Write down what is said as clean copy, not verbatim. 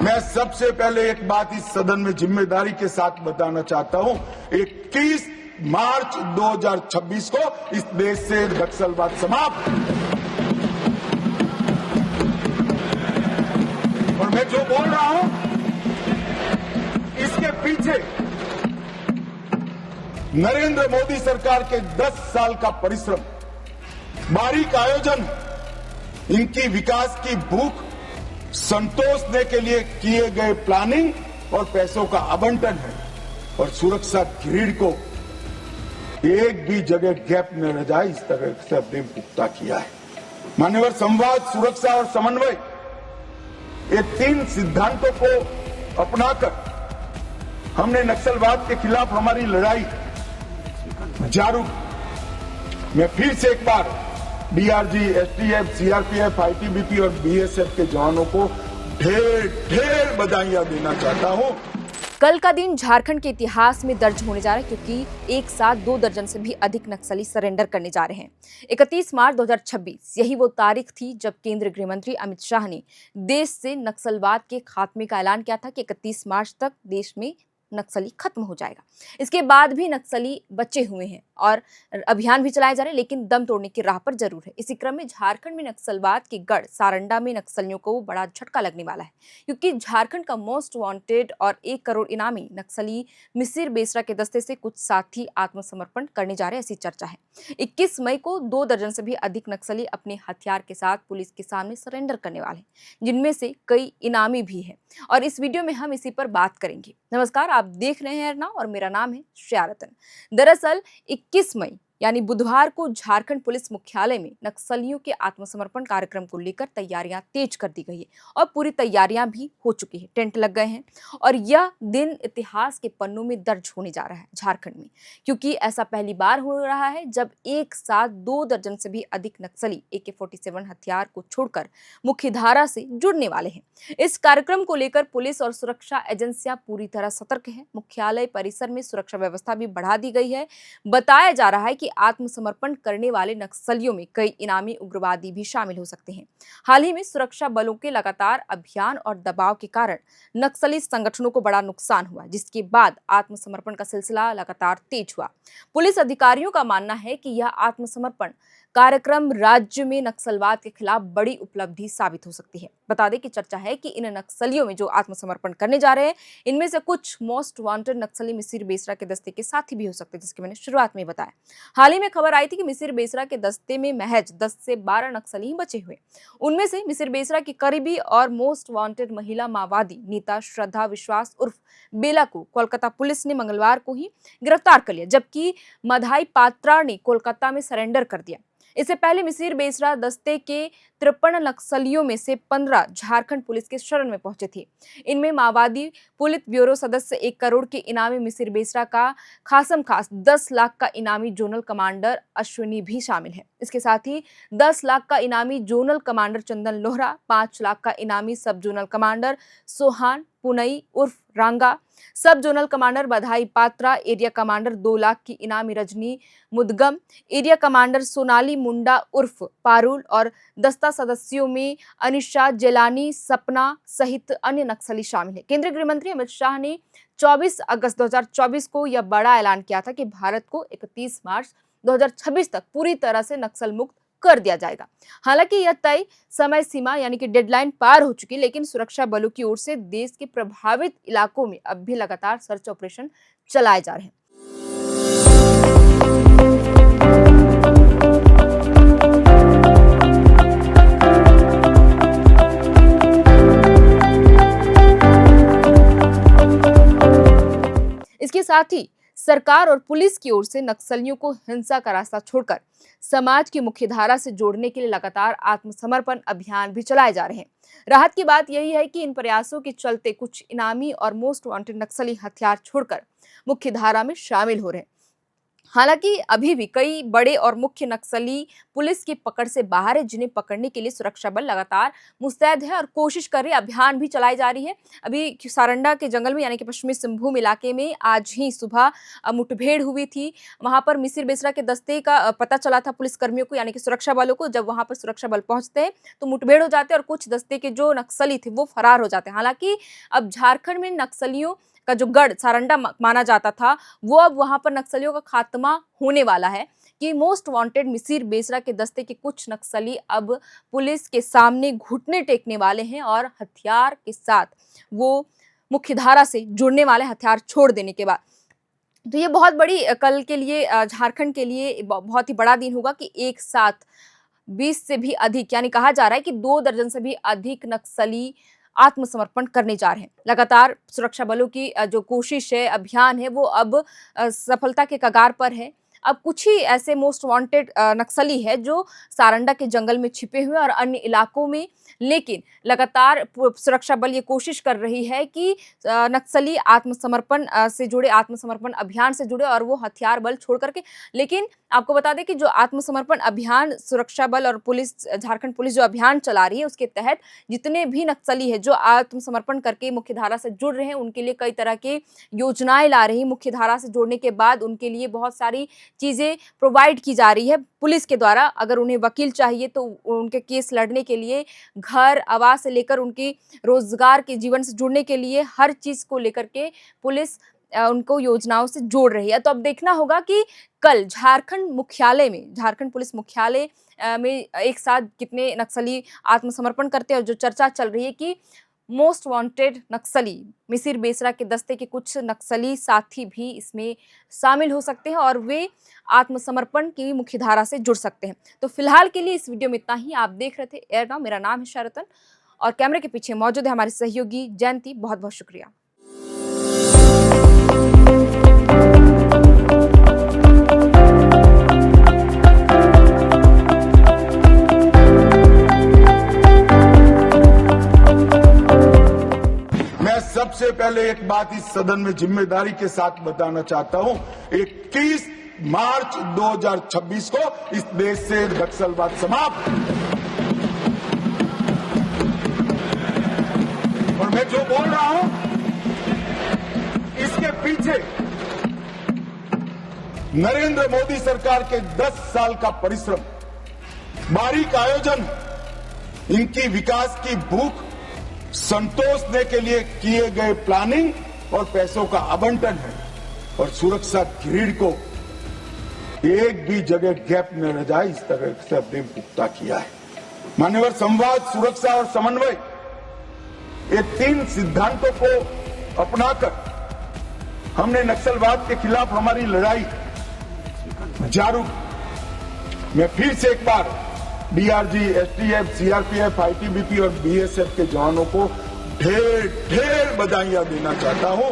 मैं सबसे पहले एक बात इस सदन में जिम्मेदारी के साथ बताना चाहता हूं। 21 मार्च 2026 को इस देश से नक्सलवाद समाप्त। और मैं जो बोल रहा हूं इसके पीछे नरेंद्र मोदी सरकार के 10 साल का परिश्रम, बारीक आयोजन, इनकी विकास की भूख संतोषने के लिए किए गए प्लानिंग और पैसों का आवंटन है। और सुरक्षा ग्रिड को एक भी जगह गैप न रह जाए, इस तरह से हमने पुख्ता किया है। मान्यवर, संवाद, सुरक्षा और समन्वय, ये 3 सिद्धांतों को अपनाकर हमने नक्सलवाद के खिलाफ हमारी लड़ाई जारी। मैं फिर से एक बार डीआरजी, एसटीएफ, सीआरपीएफ, आईटीबीपी और बीएसएफ के जवानों को ढेर ढेर बधाइयां देना चाहता हूं। कल का दिन झारखंड के इतिहास में दर्ज होने जा रहा है, क्योंकि एक साथ 2 दर्जन से भी अधिक नक्सली सरेंडर करने जा रहे हैं। 31 मार्च 2026 यही वो तारीख थी जब केंद्रीय गृह मंत्री अमित शाह ने देश से नक्सलवाद के खात्मे का ऐलान किया था कि 31 मार्च तक देश में नक्सली खत्म हो जाएगा। इसके बाद भी नक्सली बचे हुए हैं और अभियान भी चलाए जा रहे हैं, लेकिन दम तोड़ने की राह पर जरूर है। इसी क्रम में झारखंड में नक्सलवाद के गढ़ सारंडा में नक्सलियों को बड़ा झटका लगने वाला है, क्योंकि झारखंड का मोस्ट वांटेड और 1 करोड़ इनामी नक्सली मिसिर बेसरा के दस्ते से कुछ साथी आत्मसमर्पण करने जा रहे हैं, ऐसी चर्चा है। 21 मई को 2 दर्जन से भी अधिक नक्सली अपने हथियार के साथ पुलिस के सामने सरेंडर करने वाले हैं, जिनमें से कई इनामी भी हैं। और इस वीडियो में हम इसी पर बात करेंगे। नमस्कार, आप देख रहे हैं अर्ना और मेरा नाम है श्रेया रतन। दरअसल 21 मई यानी बुधवार को झारखंड पुलिस मुख्यालय में नक्सलियों के आत्मसमर्पण कार्यक्रम को लेकर तैयारियां तेज कर दी गई है और पूरी तैयारियां भी हो चुकी है। टेंट लग गए हैं और यह दिन इतिहास के पन्नों में दर्ज होने जा रहा है झारखंड में, क्योंकि ऐसा पहली बार हो रहा है जब एक साथ 2 दर्जन से भी अधिक नक्सली AK-47 हथियार को छोड़कर मुख्यधारा से जुड़ने वाले हैं। इस कार्यक्रम को लेकर पुलिस और सुरक्षा एजेंसियां पूरी तरह सतर्क है। मुख्यालय परिसर में सुरक्षा व्यवस्था भी बढ़ा दी गई है। बताया जा रहा है कि आत्मसमर्पण करने वाले नक्सलियों में कई इनामी उग्रवादी भी शामिल हो सकते हैं। हाल ही में सुरक्षा बलों के लगातार अभियान और दबाव के कारण नक्सली संगठनों को बड़ा नुकसान हुआ, जिसके बाद आत्मसमर्पण का सिलसिला लगातार तेज हुआ। पुलिस अधिकारियों का मानना है कि यह आत्मसमर्पण कार्यक्रम राज्य में नक्सलवाद के खिलाफ बड़ी उपलब्धि साबित हो सकती है। बता दें कि चर्चा है कि इन नक्सलियों में जो आत्मसमर्पण करने जा रहे हैं, इनमें से कुछ मोस्ट वांटेड नक्सली मिसिर बेसरा के दस्ते के साथी भी हो सकते हैं, जिसके मैंने शुरुआत में बताया। हाल ही में खबर आई थी कि मिसिर बेसरा के दस्ते में महज 10 से 12 नक्सली ही बचे हुए। उनमें से मिसिर बेसरा की करीबी और मोस्ट वांटेड महिला माओवादी नेता श्रद्धा विश्वास उर्फ बेला को कोलकाता पुलिस ने मंगलवार को ही गिरफ्तार कर लिया, जबकि मधाई पात्रा ने कोलकाता में सरेंडर कर दिया। इससे पहले मिसिर बेसरा दस्ते के 53 नक्सलियों में से 15 झारखंड पुलिस के शरण में पहुंचे थे। इनमें माओवादी पुलित ब्यूरो सदस्य 1 करोड़ के इनामी मिसिर बेसरा का खासम खास 10 लाख का इनामी जोनल कमांडर अश्विनी भी शामिल है। इसके साथ ही 10 लाख का इनामी जोनल कमांडर चंदन लोहरा, 5 लाख का इनामी सब जोनल कमांडर सोहान पुनई उर्फ रांगा, सब जोनल कमांडर बधाई पात्रा, एरिया कमांडर 2 लाख की इनामी रजनी मुदगम, एरिया कमांडर सोनाली मुंडा उर्फ पारुल और दस्ता सदस्यों में अनिशा जेलानी, सपना सहित अन्य नक्सली शामिल है। केंद्रीय गृह मंत्री अमित शाह ने 24 अगस्त 2024 को यह बड़ा ऐलान किया था कि भारत को 31 मार्च 2026 तक पूरी तरह से नक्सल मुक्त कर दिया जाएगा। हालांकि यह तय समय सीमा यानी कि डेडलाइन पार हो चुकी, लेकिन सुरक्षा बलों की ओर से देश के प्रभावित इलाकों में अब भी लगातार सर्च ऑपरेशन चलाए जा रहे हैं। इसके साथ ही सरकार और पुलिस की ओर से नक्सलियों को हिंसा का रास्ता छोड़कर समाज की मुख्यधारा से जोड़ने के लिए लगातार आत्मसमर्पण अभियान भी चलाए जा रहे हैं। राहत की बात यही है कि इन प्रयासों के चलते कुछ इनामी और मोस्ट वांटेड नक्सली हथियार छोड़कर मुख्यधारा में शामिल हो रहे हैं। हालांकि अभी भी कई बड़े और मुख्य नक्सली पुलिस की पकड़ से बाहर है, जिन्हें पकड़ने के लिए सुरक्षा बल लगातार मुस्तैद है और कोशिश कर रही है। अभियान भी चलाई जा रही है। अभी सारंडा के जंगल में यानी कि पश्चिमी सिंहभूम इलाके में आज ही सुबह मुठभेड़ हुई थी। वहां पर मिसिर बेसरा के दस्ते का पता चला था पुलिस कर्मियों को यानी कि सुरक्षा बलों को। जब वहां पर सुरक्षा बल पहुंचते हैं तो मुठभेड़ हो जाते हैं और कुछ दस्ते के जो नक्सली थे वो फरार हो जाते हैं। हालांकि अब झारखंड में नक्सलियों का जो गढ़ सारंडा माना जाता था, वो अब वहां पर नक्सलियों का खात्मा होने वाला है कि मोस्ट वांटेड मिसिर बेसरा के दस्ते के कुछ नक्सली अब पुलिस के सामने घुटने टेकने वाले हैं और हथियार के साथ वो मुख्यधारा से जुड़ने वाले, हथियार छोड़ देने के बाद। तो ये बहुत बड़ी कल के लिए झारखंड के लिए बहुत ही बड़ा दिन होगा कि एक साथ 20 से भी अधिक यानी कहा जा रहा है कि 2 दर्जन से भी अधिक नक्सली आत्मसमर्पण करने जा रहे हैं। लगातार सुरक्षा बलों की जो कोशिश है, अभियान है, वो अब सफलता के कगार पर है। अब कुछ ही ऐसे मोस्ट वांटेड नक्सली है जो सारंडा के जंगल में छिपे हुए और अन्य इलाकों में, लेकिन लगातार सुरक्षा बल ये कोशिश कर रही है कि नक्सली आत्मसमर्पण से जुड़े, आत्मसमर्पण अभियान से जुड़े और वो हथियार बल छोड़ करके। लेकिन आपको बता दें कि जो आत्मसमर्पण अभियान सुरक्षा बल और पुलिस, झारखंड पुलिस जो अभियान चला रही है, उसके तहत जितने भी नक्सली है जो आत्मसमर्पण करके मुख्यधारा से जुड़ रहे हैं, उनके लिए कई तरह के योजनाएं ला रही है। मुख्यधारा से जुड़ने के बाद उनके लिए बहुत सारी चीजें प्रोवाइड की जा रही है पुलिस के द्वारा। अगर उन्हें वकील चाहिए तो उनके केस लड़ने के लिए, घर आवास से लेकर उनके रोजगार के जीवन से जुड़ने के लिए, हर चीज को लेकर के पुलिस उनको योजनाओं से जोड़ रही है। तो अब देखना होगा कि कल झारखंड मुख्यालय में, झारखंड पुलिस मुख्यालय में एक साथ कितने नक्सली आत्मसमर्पण करते हैं। और जो चर्चा चल रही है कि मोस्ट वांटेड नक्सली मिसिर बेसरा के दस्ते के कुछ नक्सली साथी भी इसमें शामिल हो सकते हैं और वे आत्मसमर्पण की मुख्यधारा से जुड़ सकते हैं। तो फिलहाल के लिए इस वीडियो में इतना ही। आप देख रहे थे एयर नाउ, मेरा नाम है शरतन और कैमरे के पीछे मौजूद है हमारी सहयोगी जयंती। बहुत बहुत शुक्रिया। सबसे पहले एक बात इस सदन में जिम्मेदारी के साथ बताना चाहता हूं, 21 मार्च 2026 को इस देश से नक्सलवाद समाप्त। और मैं जो बोल रहा हूं इसके पीछे नरेंद्र मोदी सरकार के 10 साल का परिश्रम, बारीक आयोजन, इनकी विकास की भूख संतोषने के लिए किए गए प्लानिंग और पैसों का आवंटन है। और सुरक्षा ग्रिड को एक भी जगह गैप न रह जाए, इस तरह से हमने पुख्ता किया है। मान्यवर, संवाद, सुरक्षा और समन्वय, ये 3 सिद्धांतों को अपनाकर हमने नक्सलवाद के खिलाफ हमारी लड़ाई जारी। मैं फिर से एक बार डीआरजी, एसटीएफ, सीआरपीएफ, आईटीबीपी और बीएसएफ के जवानों को ढेर ढेर बधाइयां देना चाहता हूं।